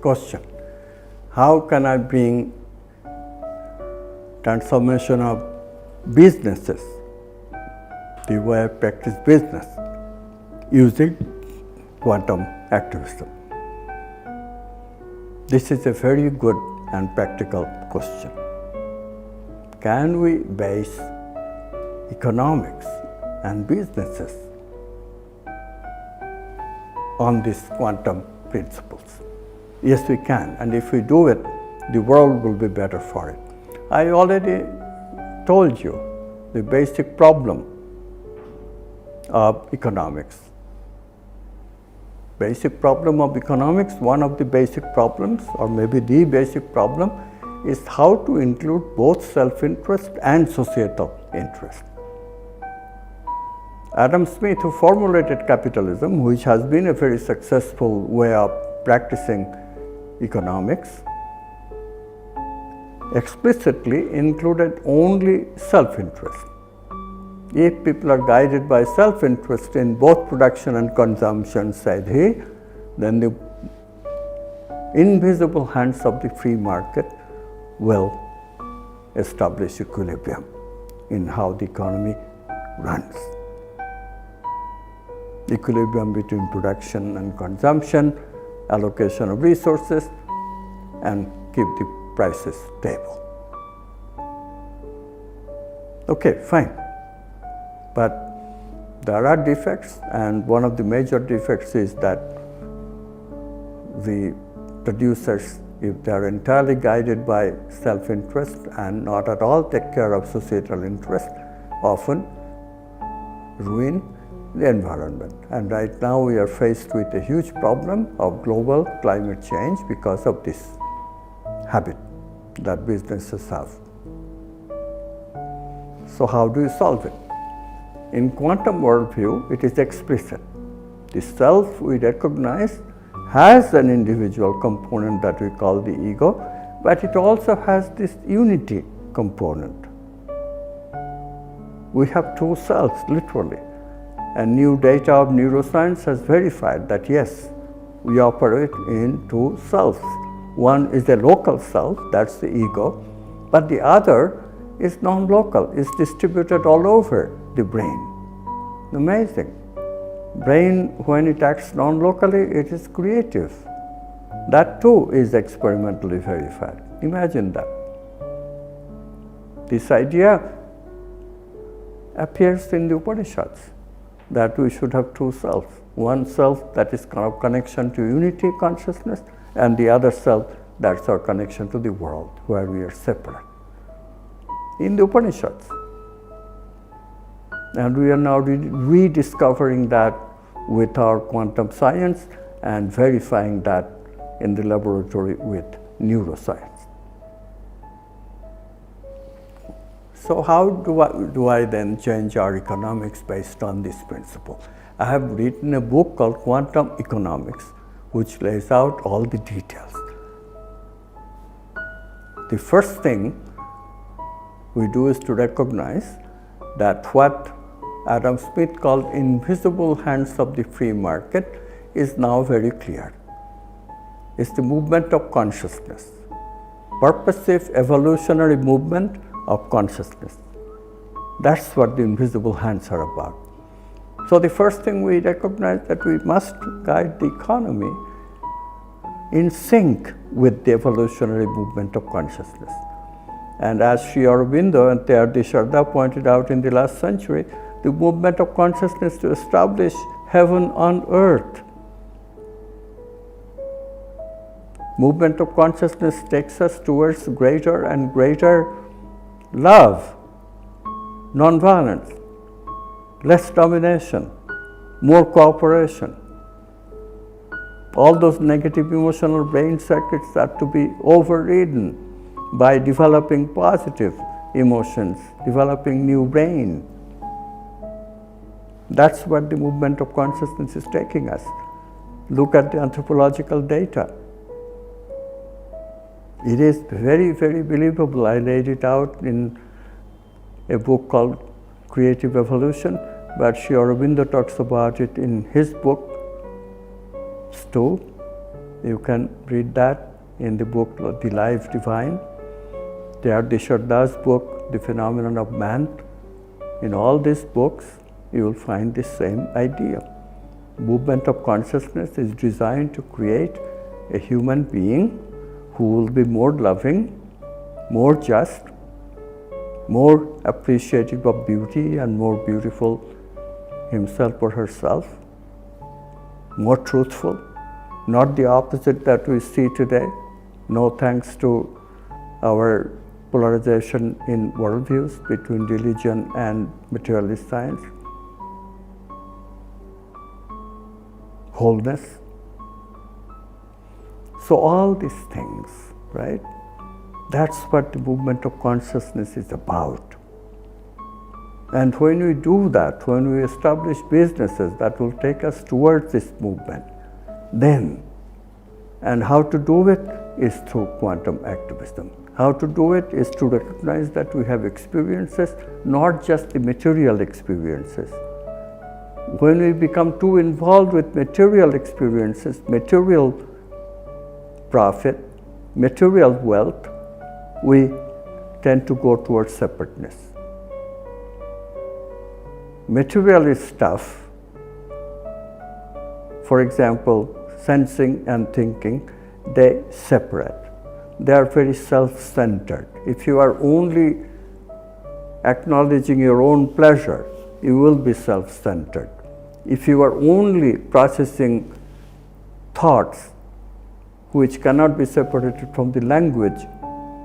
question. How can I bring transformation of businesses, the way I practice business, using quantum activism? This is a very good and practical question. Can we base economics and businesses on these quantum principles? Yes, we can, and if we do it, the world will be better for it. I already told you the basic problem of economics. Basic problem of economics, one of the basic problems, or maybe the basic problem, is how to include both self-interest and societal interest. Adam Smith, who formulated capitalism, which has been a very successful way of practicing economics, explicitly included only self-interest. If people are guided by self-interest in both production and consumption, said he, then the invisible hands of the free market will establish equilibrium in how the economy runs. Equilibrium between production and consumption, allocation of resources, and keep the prices stable. Okay, fine. But there are defects, and one of the major defects is that the producers, if they are entirely guided by self-interest and not at all take care of societal interest, often ruin the environment. And right now we are faced with a huge problem of global climate change because of this habit that businesses have. So how do you solve it? In quantum worldview, it is explicit. The self we recognize has an individual component that we call the ego, but it also has this unity component. We have two selves, literally. And new data of neuroscience has verified that yes, we operate in two selves. One is a local self, that's the ego, but the other is non-local, is distributed all over the brain. Amazing. Brain, when it acts non-locally, it is creative. That too is experimentally verified. Imagine that. This idea appears in the Upanishads, that we should have two selves. One self that is kind of connection to unity consciousness, and the other self that's our connection to the world, where we are separate. In the Upanishads. And we are now rediscovering that with our quantum science and verifying that in the laboratory with neuroscience. So how do I then change our economics based on this principle? I have written a book called Quantum Economics, which lays out all the details. The first thing we do is to recognize that what Adam Smith called invisible hands of the free market is now very clear. It's the movement of consciousness, purposive evolutionary movement of consciousness. That's what the invisible hands are about. So the first thing we recognize that we must guide the economy in sync with the evolutionary movement of consciousness. And as Sri Aurobindo and Teilhard de Chardin pointed out in the last century, the movement of consciousness to establish heaven on earth. Movement of consciousness takes us towards greater and greater love, non-violence, less domination, more cooperation. All those negative emotional brain circuits are to be overridden by developing positive emotions, developing new brain. That's what the movement of consciousness is taking us. Look at the anthropological data. It is very, very believable. I laid it out in a book called Creative Evolution, but Sri Aurobindo talks about it in his book, too. You can read that in the book The Life Divine. There, Desjardins' book, The Phenomenon of Man. In all these books, you will find the same idea. Movement of consciousness is designed to create a human being who will be more loving, more just, more appreciative of beauty and more beautiful himself or herself, more truthful, not the opposite that we see today, no thanks to our polarization in worldviews between religion and materialist science. Wholeness. So all these things, right? That's what the movement of consciousness is about. And when we do that, when we establish businesses that will take us towards this movement, then, and how to do it is through quantum activism. How to do it is to recognize that we have experiences, not just the material experiences. When we become too involved with material experiences, material profit, material wealth, we tend to go towards separateness. Materialist stuff, for example, sensing and thinking, they separate. They are very self-centered. If you are only acknowledging your own pleasure, you will be self-centered. If you are only processing thoughts which cannot be separated from the language,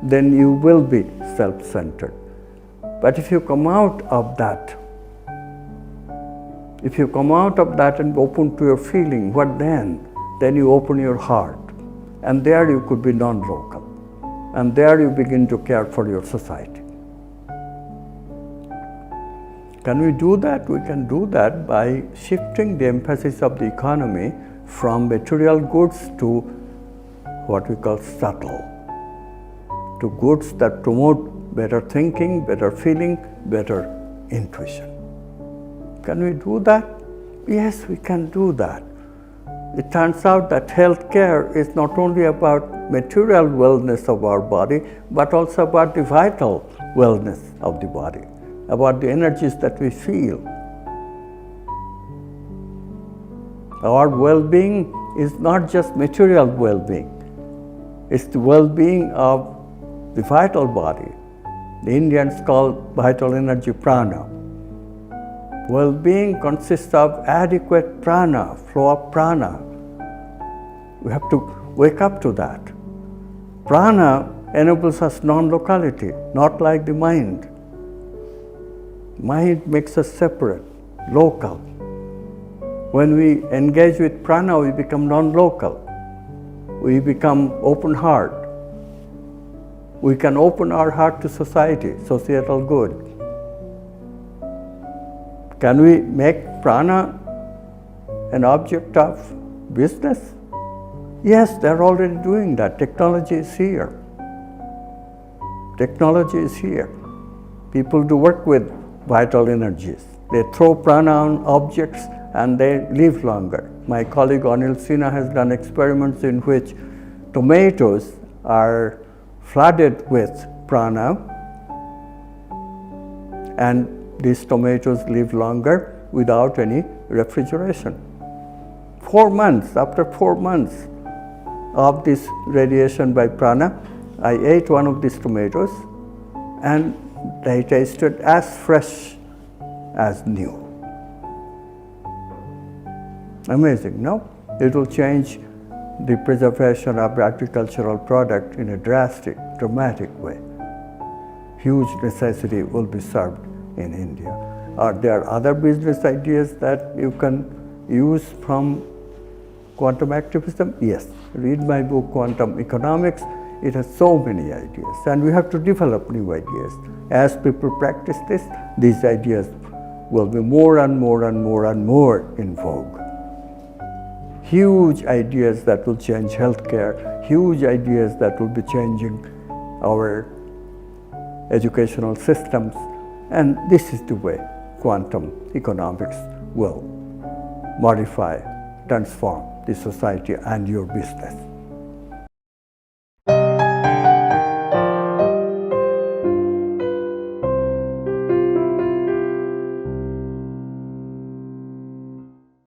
then you will be self-centered. But if you come out of that, and open to your feeling, what then? Then you open your heart, and there you could be non-local, and there you begin to care for your society. Can we do that? We can do that by shifting the emphasis of the economy from material goods to what we call subtle, to goods that promote better thinking, better feeling, better intuition. Can we do that? Yes, we can do that. It turns out that healthcare is not only about material wellness of our body, but also about the vital wellness of the body, about the energies that we feel. Our well-being is not just material well-being, it's the well-being of the vital body. The Indians call vital energy prana. Well-being consists of adequate prana, flow of prana. We have to wake up to that. Prana enables us non-locality, not like the mind. Mind makes us separate, local. When we engage with prana, we become non-local. We become open heart. We can open our heart to society, societal good. Can we make prana an object of business? Yes, they're already doing that. Technology is here. Technology is here. People do work with vital energies. They throw prana on objects and they live longer. My colleague Anil Sinha has done experiments in which tomatoes are flooded with prana, and these tomatoes live longer without any refrigeration. 4 months, after 4 months of this radiation by prana, I ate one of these tomatoes and they tasted as fresh as new. Amazing, no? It will change the preservation of agricultural product in a dramatic way. Huge necessity will be served in India. Are there other business ideas that you can use from quantum activism? Yes. Read my book, Quantum Economics. It has so many ideas, and we have to develop new ideas. As people practice this, these ideas will be more and more and more and more in vogue. Huge ideas that will change healthcare, huge ideas that will be changing our educational systems, and this is the way quantum economics will modify, transform the society and your business.